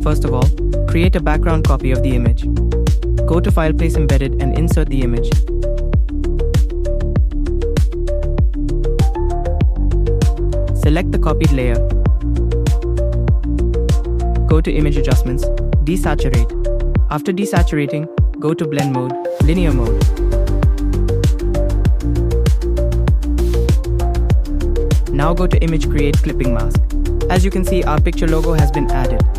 First of all, create a background copy of the image. Go to File, Place Embedded and insert the image. Select the copied layer. Go to Image Adjustments, Desaturate. After desaturating, go to Blend Mode, Linear Mode. Now go to Image Create Clipping Mask. As you can see, our picture logo has been added.